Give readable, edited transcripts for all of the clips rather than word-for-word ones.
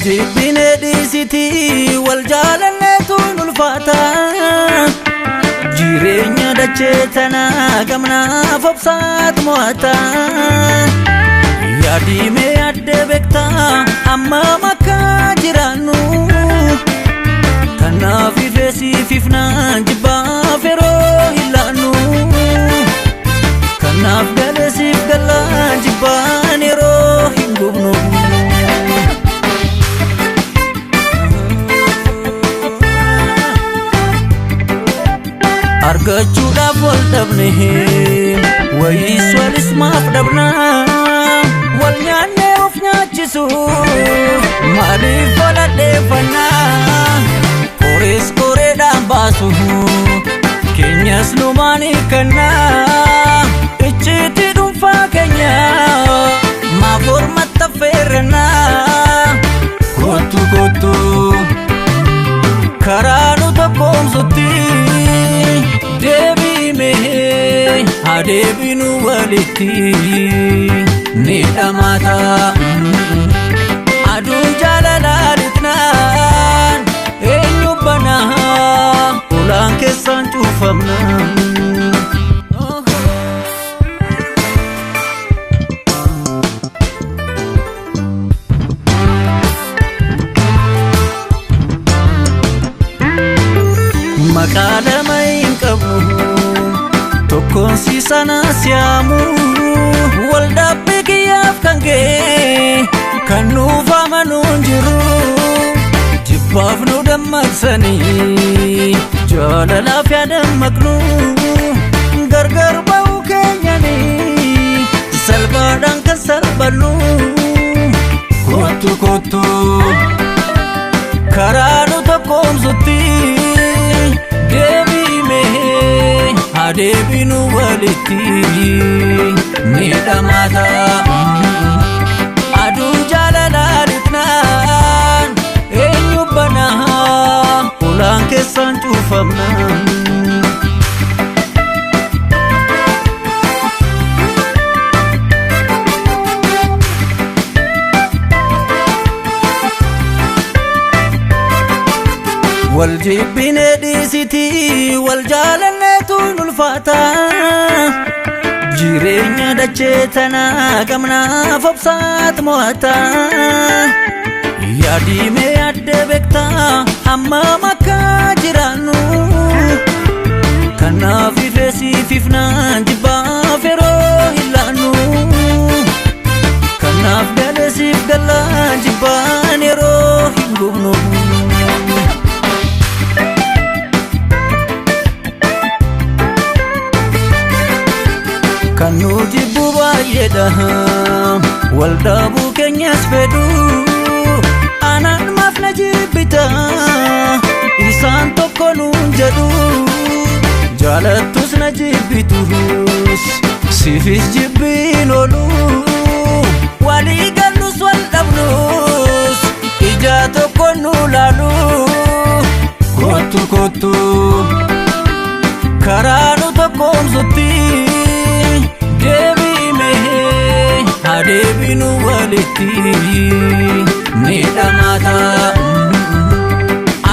Waljibine disiti waljalanetun ulfata Jireenya dachetana gamna fobsat moata Yaadime adde bekta amma makka jiranu Kanaaf ifeesi fifnaan jibbaa feroo hilanu Kanaaf galeesiif galaan jibbaan yeroo hin gubnu Argachuudhaaf wal dhabne wayiis walis maaf dhabna Wal nyaannee of nyaachisu maaliif wal addeeffannaa Korees koreedhaan baasu keenyas numaanii kannaa Ichiitii dhuunfaa keenya maaf ormatta feerrannaa Kottu kottu karaa nu tokkoomsutti Deebime adeebinu walitti ni dhamata Aduun jaalalalitnaan eenyu banaa ulaan keessaan cuufamna Maqaa lama hin qabnu tokkoon si sana siyaamu waldhabbii kiyyaaf kan ga'e kan nuuf amanuun jiru jibbaaf nu dammaqsanii jaalalaaf yaadammaqnu gargar ba'uu keenyanii salphaadhaan kan salphannu Kottu kottu karaa nu tokkoomsutti Deebime adeebinu walitti ni dhamata Aduun jaalalalitnaan eenyu banaa ulaan keessaan cuufamna Waljibine disiti waljalanetun ulfata Jireenya dachetana gamna fobsat moata Yaadime adde bekta amma makka jiranu Kanaaf ifeesi fifnaan jibbaa feroo hilanu Kanaaf galeesiif galaan jibbaan yeroo hin gubnu Kan nuti bubaayedha wal dhabuu keenyas fedhu Anaan maaf na jibbita isaan tokko nuun jedhu Jaalattus na jibbitus siifis jibbiin oolu Walii gallus wal dhabnus ija tokko nu laalu Kottu kottu karaa nu tokkoomsutti Deebime adeebinu walitti ni dhamata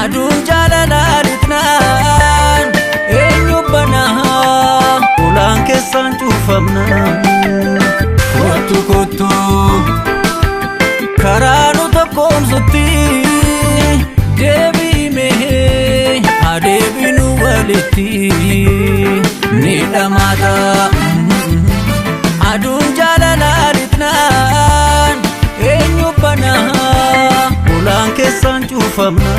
Aduun jaalalalitnaan eenyu banaa ulaan keessaan cuufamna Kottu kottu karaa nu tokkoomsutti Deebime adeebinu walitti ni dhamata Aduun jaalalalitnaan eenyu banaa ulaan keessaan cuufamna